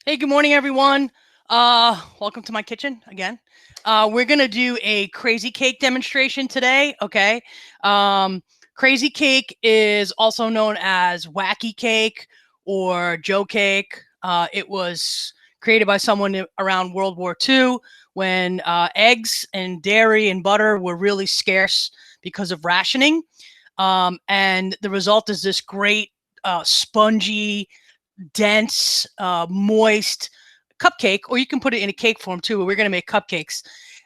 Hey, good morning, everyone. Welcome to my kitchen again. We're gonna do a crazy cake demonstration today. Okay. Crazy cake is also known as wacky cake or Joe cake. It was created by someone around World War II when eggs and dairy and butter were really scarce because of rationing. And the result is this great spongy dense, moist cupcake, or you can put it in a cake form too. We're going to make cupcakes,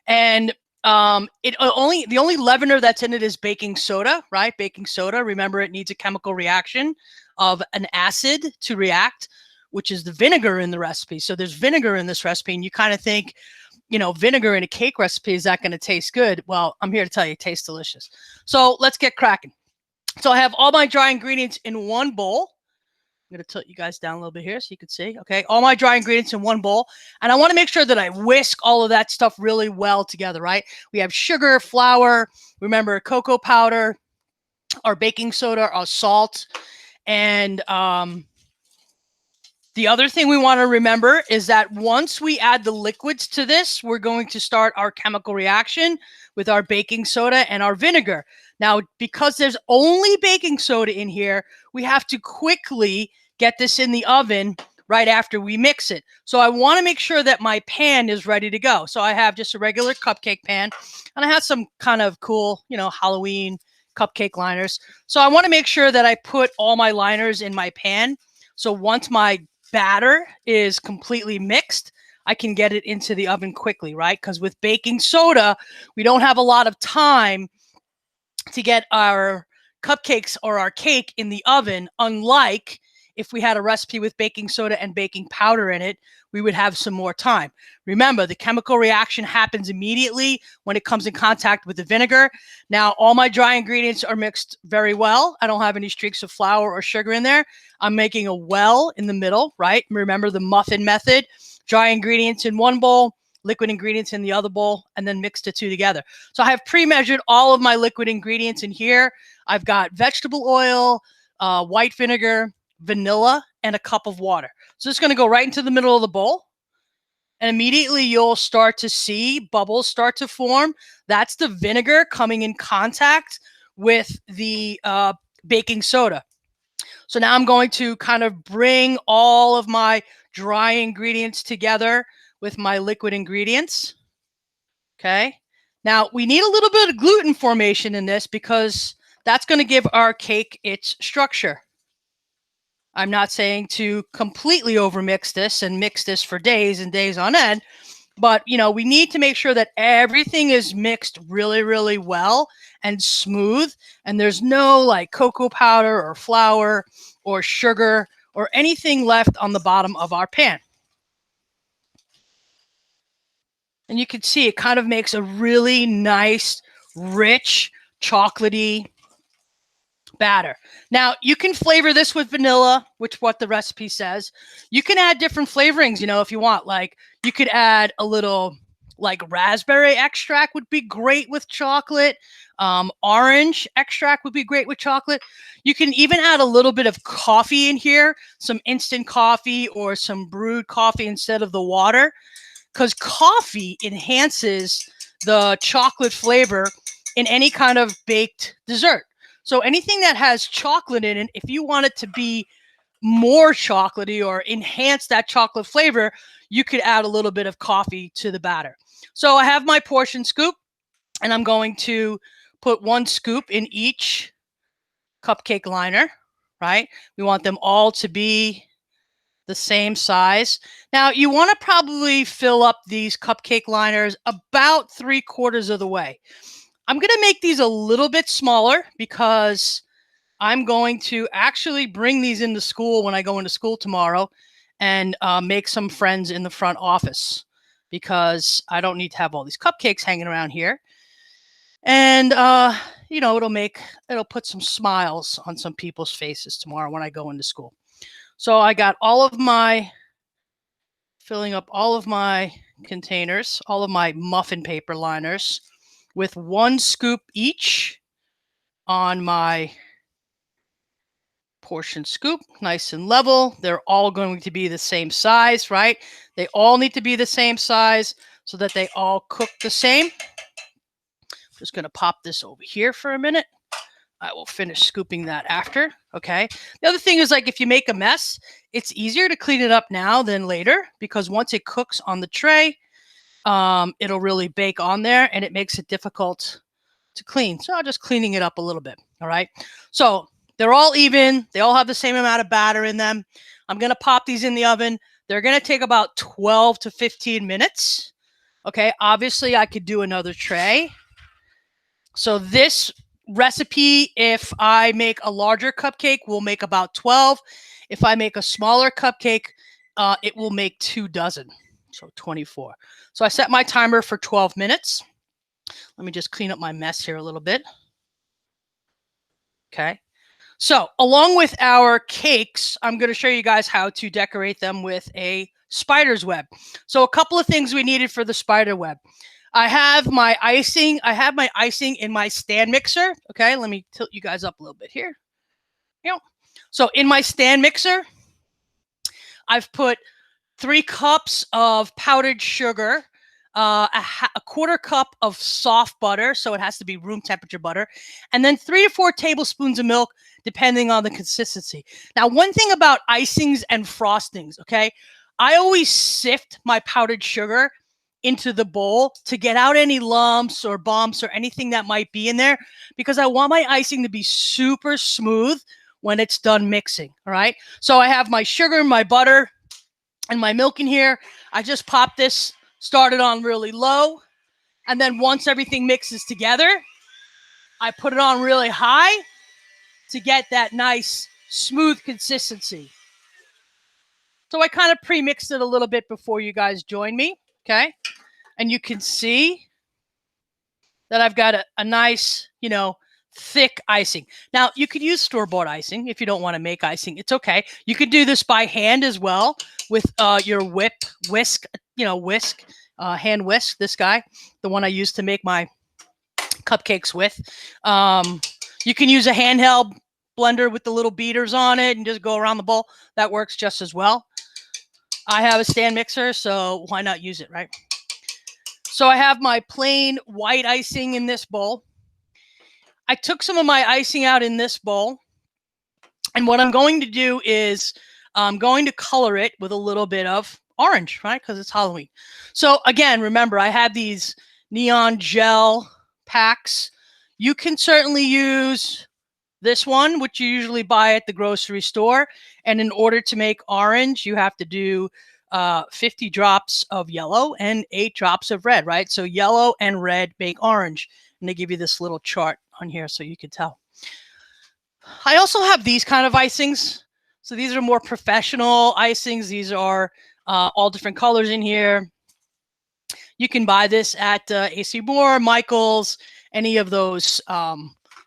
and the only leavener that's in it is baking soda, right? Baking soda. Remember, it needs a chemical reaction of an acid to react, which is the vinegar in the recipe. So there's vinegar in this recipe, and you kind of think, vinegar in a cake recipe, is that going to taste good? Well, I'm here to tell you, it tastes delicious. So let's get cracking. So I have all my dry ingredients in one bowl. I'm going to tilt you guys down a little bit here so you can see. Okay, all my dry ingredients in one bowl. And I want to make sure that I whisk all of that stuff really well together, right? We have sugar, flour, remember cocoa powder, our baking soda, our salt. And the other thing we want to remember is that once we add the liquids to this, we're going to start our chemical reaction with our baking soda and our vinegar. Now, because there's only baking soda in here, we have to quickly get this in the oven right after we mix it. So I want to make sure that my pan is ready to go. So I have just a regular cupcake pan, and I have some kind of cool, Halloween cupcake liners. So I want to make sure that I put all my liners in my pan. So once my batter is completely mixed, I can get it into the oven quickly, right? Because with baking soda, we don't have a lot of time to get our cupcakes or our cake in the oven, unlike if we had a recipe with baking soda and baking powder in it, we would have some more time. Remember, the chemical reaction happens immediately when it comes in contact with the vinegar. Now, all my dry ingredients are mixed very well. I don't have any streaks of flour or sugar in there. I'm making a well in the middle, right? Remember the muffin method. Dry ingredients in one bowl, liquid ingredients in the other bowl, and then mix the two together. So I have pre-measured all of my liquid ingredients in here. I've got vegetable oil, white vinegar, vanilla, and a cup of water. So it's going to go right into the middle of the bowl. And immediately you'll start to see bubbles start to form. That's the vinegar coming in contact with the baking soda. So now I'm going to kind of bring all of my dry ingredients together with my liquid ingredients. Okay. Now we need a little bit of gluten formation in this because that's going to give our cake its structure. I'm not saying to completely overmix this and mix this for days and days on end, but we need to make sure that everything is mixed really, really well and smooth, and there's no like cocoa powder or flour or sugar or anything left on the bottom of our pan. And you can see it kind of makes a really nice, rich, chocolatey batter. Now, you can flavor this with vanilla, which what the recipe says. You can add different flavorings, if you want. Like, you could add a little, like, raspberry extract would be great with chocolate. Orange extract would be great with chocolate. You can even add a little bit of coffee in here, some instant coffee or some brewed coffee instead of the water, because coffee enhances the chocolate flavor in any kind of baked dessert. So anything that has chocolate in it, if you want it to be more chocolatey or enhance that chocolate flavor, you could add a little bit of coffee to the batter. So I have my portion scoop, and I'm going to put 1 scoop in each cupcake liner, right? We want them all to be the same size. Now, you want to probably fill up these cupcake liners about 3/4 of the way. I'm going to make these a little bit smaller because I'm going to actually bring these into school when I go into school tomorrow and make some friends in the front office, because I don't need to have all these cupcakes hanging around here. And, it'll put some smiles on some people's faces tomorrow when I go into school. So I got filling up all of my containers, all of my muffin paper liners, with 1 scoop each on my portion scoop, nice and level. They're all going to be the same size, right? They all need to be the same size so that they all cook the same. Just going to pop this over here for a minute. I will finish scooping that after, okay? The other thing is, like, if you make a mess, it's easier to clean it up now than later, because once it cooks on the tray, it'll really bake on there and it makes it difficult to clean. So I'm just cleaning it up a little bit, all right? So they're all even. They all have the same amount of batter in them. I'm going to pop these in the oven. They're going to take about 12 to 15 minutes, okay? Obviously, I could do another tray. So this recipe, if I make a larger cupcake, will make about 12. If I make a smaller cupcake, it will make 2 dozen, so 24. So I set my timer for 12 minutes. Let me just clean up my mess here a little bit. Okay. So along with our cakes, I'm going to show you guys how to decorate them with a spider's web. So a couple of things we needed for the spider web. I have my icing. I have my icing in my stand mixer. Okay, let me tilt you guys up a little bit here. So in my stand mixer, I've put 3 cups of powdered sugar, a quarter cup of soft butter, so it has to be room temperature butter, and then 3 to 4 tablespoons of milk, depending on the consistency. Now, one thing about icings and frostings, okay, I always sift my powdered sugar into the bowl to get out any lumps or bumps or anything that might be in there, because I want my icing to be super smooth when it's done mixing, all right? So I have my sugar, my butter, and my milk in here. I just pop this, started on really low, and then once everything mixes together, I put it on really high to get that nice smooth consistency. So I kind of pre-mixed it a little bit before you guys join me, okay? And you can see that I've got a nice, thick icing. Now, you could use store-bought icing if you don't want to make icing. It's okay. You could do this by hand as well with your whisk, hand whisk, this guy, the one I use to make my cupcakes with. You can use a handheld blender with the little beaters on it and just go around the bowl. That works just as well. I have a stand mixer, so why not use it, right? So I have my plain white icing in this bowl. I took some of my icing out in this bowl. And what I'm going to do is I'm going to color it with a little bit of orange, right? Because it's Halloween. So again, remember, I have these neon gel packs. You can certainly use this one, which you usually buy at the grocery store. And in order to make orange, you have to do 50 drops of yellow and 8 drops of red, right? So yellow and red make orange. And they give you this little chart on here so you can tell. I also have these kind of icings. So these are more professional icings. These are all different colors in here. You can buy this at AC Moore, Michael's, any of those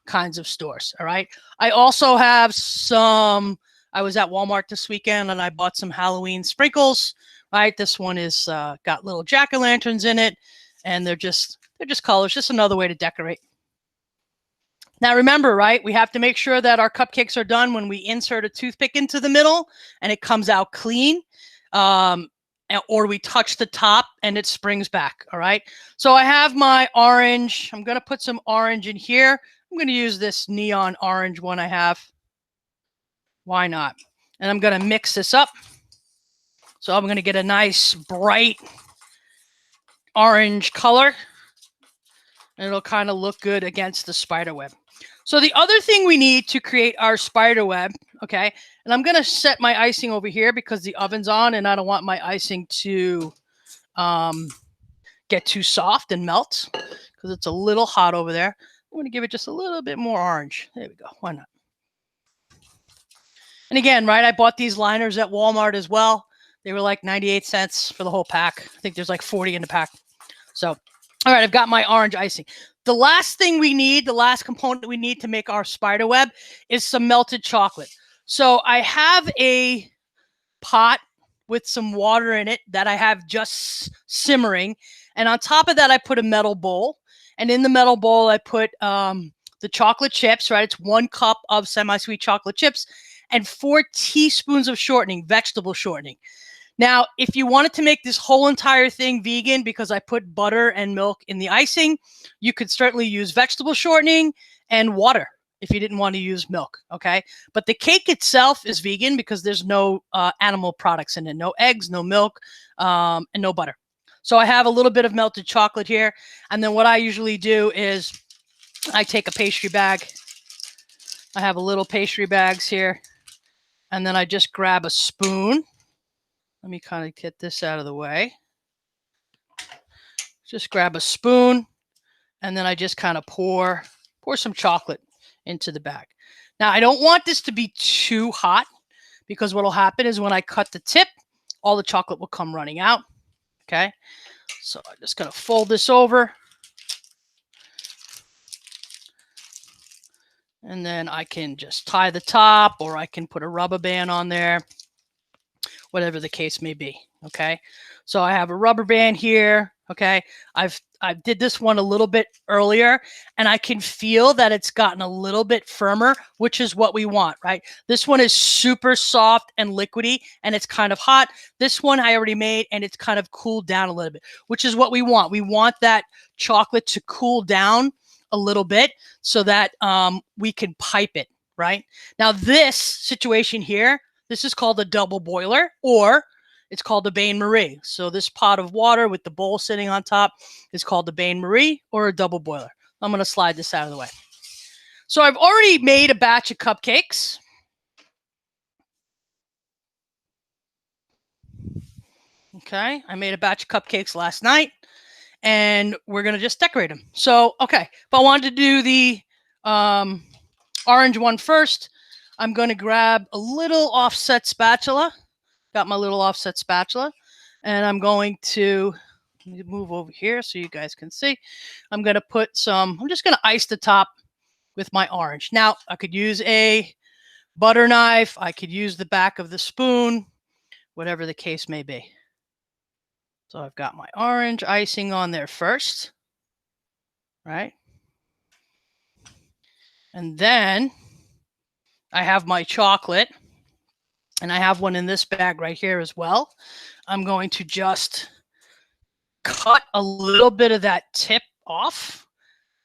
kinds of stores, all right? I also have some, I was at Walmart this weekend and I bought some Halloween sprinkles, right? This one is got little jack-o'-lanterns in it, and they're just colors, just another way to decorate. Now remember, right, we have to make sure that our cupcakes are done when we insert a toothpick into the middle and it comes out clean, or we touch the top and it springs back, all right? So I have my orange. I'm going to put some orange in here. I'm going to use this neon orange one I have. Why not? And I'm going to mix this up. So I'm going to get a nice bright orange color. And it'll kind of look good against the spider web. So the other thing we need to create our spider web, okay, and I'm going to set my icing over here because the oven's on and I don't want my icing to get too soft and melt because it's a little hot over there. I'm going to give it just a little bit more orange. There we go. Why not? And again, right, I bought these liners at Walmart as well. They were like 98 cents for the whole pack. I think there's like 40 in the pack. So, all right, I've got my orange icing. The last thing we need, the last component we need to make our spider web is some melted chocolate. So I have a pot with some water in it that I have just simmering. And on top of that, I put a metal bowl. And in the metal bowl, I put the chocolate chips, right? It's 1 cup of semi-sweet chocolate chips. and 4 teaspoons of shortening, vegetable shortening. Now, if you wanted to make this whole entire thing vegan, because I put butter and milk in the icing, you could certainly use vegetable shortening and water if you didn't want to use milk, okay? But the cake itself is vegan because there's no animal products in it, no eggs, no milk, and no butter. So I have a little bit of melted chocolate here. And then what I usually do is I take a pastry bag. I have a little pastry bags here. And then I just grab a spoon. Let me kind of get this out of the way. Just grab a spoon, and then I just kind of pour some chocolate into the bag. Now, I don't want this to be too hot because what will happen is when I cut the tip, all the chocolate will come running out. Okay, so I'm just going to fold this over. And then I can just tie the top, or I can put a rubber band on there, whatever the case may be. Okay, so I have a rubber band here. Okay, I did this one a little bit earlier, and I can feel that it's gotten a little bit firmer, which is what we want, right? This one is super soft and liquidy, and it's kind of hot. This one I already made, and it's kind of cooled down a little bit, which is what we want. We want that chocolate to cool down a little bit so that we can pipe it, right? Now, this situation here, this is called a double boiler, or it's called a bain-marie. So this pot of water with the bowl sitting on top is called a bain-marie or a double boiler. I'm going to slide this out of the way. So I've already made a batch of cupcakes. Okay, I made a batch of cupcakes last night, and we're going to just decorate them. So, okay, if I wanted to do the orange one first, I'm going to grab a little offset spatula. Got my little offset spatula, and I'm going to move over here so you guys can see. I'm going to put some, I'm just going to ice the top with my orange. Now, I could use a butter knife. I could use the back of the spoon, whatever the case may be. So I've got my orange icing on there first, right? And then I have my chocolate, and I have one in this bag right here as well. I'm going to just cut a little bit of that tip off.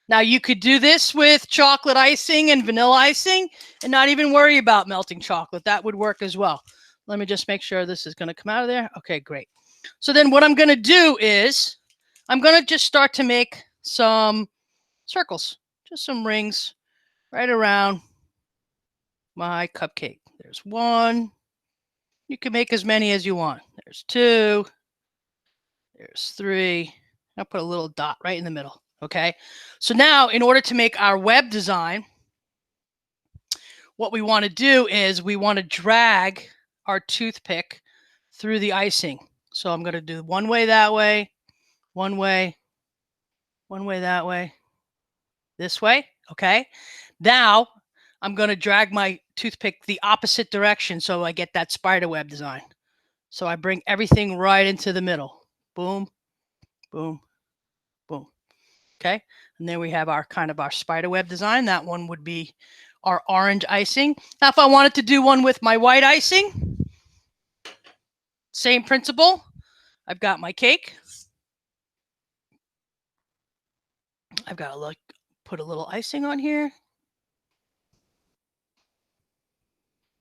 Now, you could do this with chocolate icing and vanilla icing and not even worry about melting chocolate. That would work as well. Let me just make sure this is going to come out of there. Okay, great. So then what I'm going to do is I'm going to just start to make some circles, just some rings right around my cupcake. There's one. You can make as many as you want. There's two. There's three. I'll put a little dot right in the middle. Okay. So now, in order to make our web design, what we want to do is we want to drag our toothpick through the icing. So I'm going to do one way that way, one way that way, this way. Okay. Now I'm going to drag my toothpick the opposite direction so I get that spider web design. So I bring everything right into the middle. Boom, boom, boom. Okay. And there we have our kind of our spider web design. That one would be our orange icing. Now, if I wanted to do one with my white icing, same principle. I've got my cake. I've got to put a little icing on here.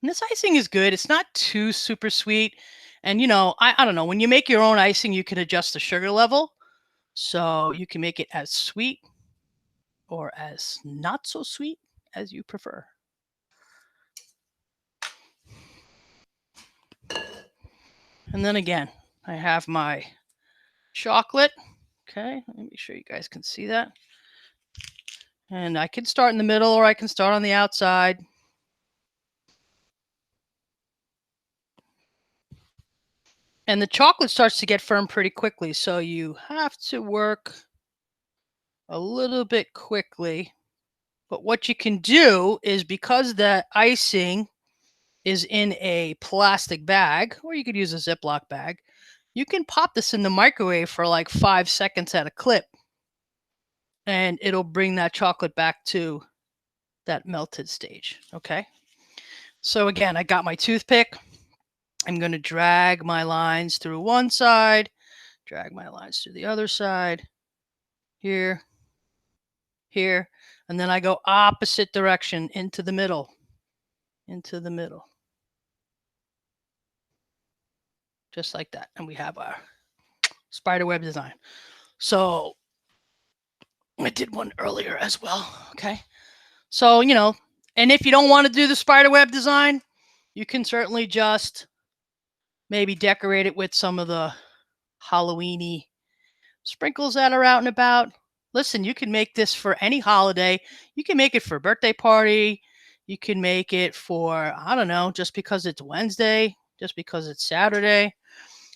And this icing is good. It's not too super sweet. And, you know, I don't know. When you make your own icing, you can adjust the sugar level. So you can make it as sweet or as not so sweet as you prefer. And then again, I have my chocolate. Okay, let me make sure you guys can see that. And I can start in the middle or I can start on the outside. And the chocolate starts to get firm pretty quickly, so you have to work a little bit quickly. But what you can do is, because the icing is in a plastic bag, or you could use a Ziploc bag, you can pop this in the microwave for like 5 seconds at a clip. And it'll bring that chocolate back to that melted stage, okay? So again, I got my toothpick. I'm going to drag my lines through one side, drag my lines to the other side, here, here, and then I go opposite direction into the middle, just like that. And we have our spider web design. So I did one earlier as well. Okay. So, and if you don't want to do the spider web design, you can certainly just maybe decorate it with some of the Halloweeny sprinkles that are out and about. Listen, you can make this for any holiday. You can make it for a birthday party. You can make it for, I don't know, just because it's Wednesday, just because it's Saturday.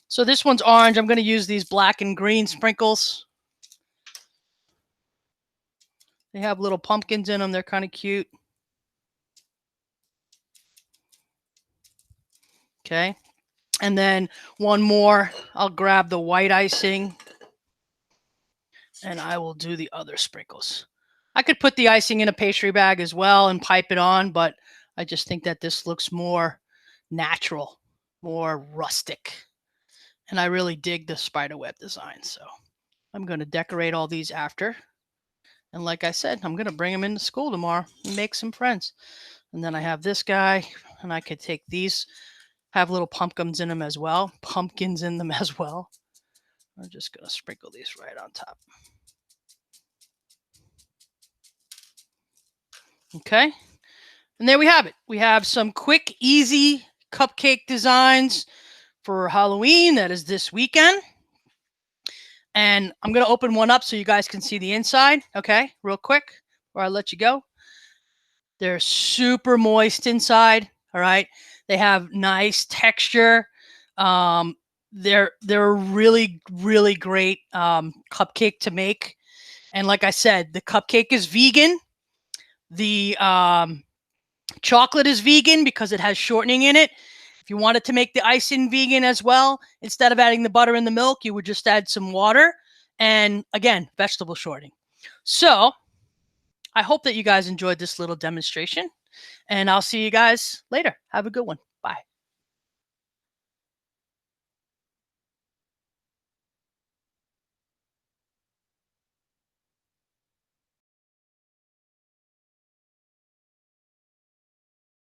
So this one's orange. I'm going to use these black and green sprinkles. They have little pumpkins in them. They're kind of cute. Okay. And then one more. I'll grab the white icing and I will do the other sprinkles. I could put the icing in a pastry bag as well and pipe it on, but I just think that this looks more natural, more rustic. And I really dig the spider web design. So I'm going to decorate all these after. And like I said, I'm going to bring them into school tomorrow and make some friends. And then I have this guy, and I could take these, have little pumpkins in them as well. I'm just going to sprinkle these right on top. Okay. And there we have it. We have some quick, easy cupcake designs for Halloween. That is this weekend. And I'm going to open one up so you guys can see the inside. Okay, real quick before I let you go. They're super moist inside. All right. They have nice texture. They're a really, really great cupcake to make. And like I said, the cupcake is vegan. The chocolate is vegan because it has shortening in it. If you wanted to make the icing vegan as well, instead of adding the butter and the milk, you would just add some water and, again, vegetable shortening. So I hope that you guys enjoyed this little demonstration, and I'll see you guys later. Have a good one.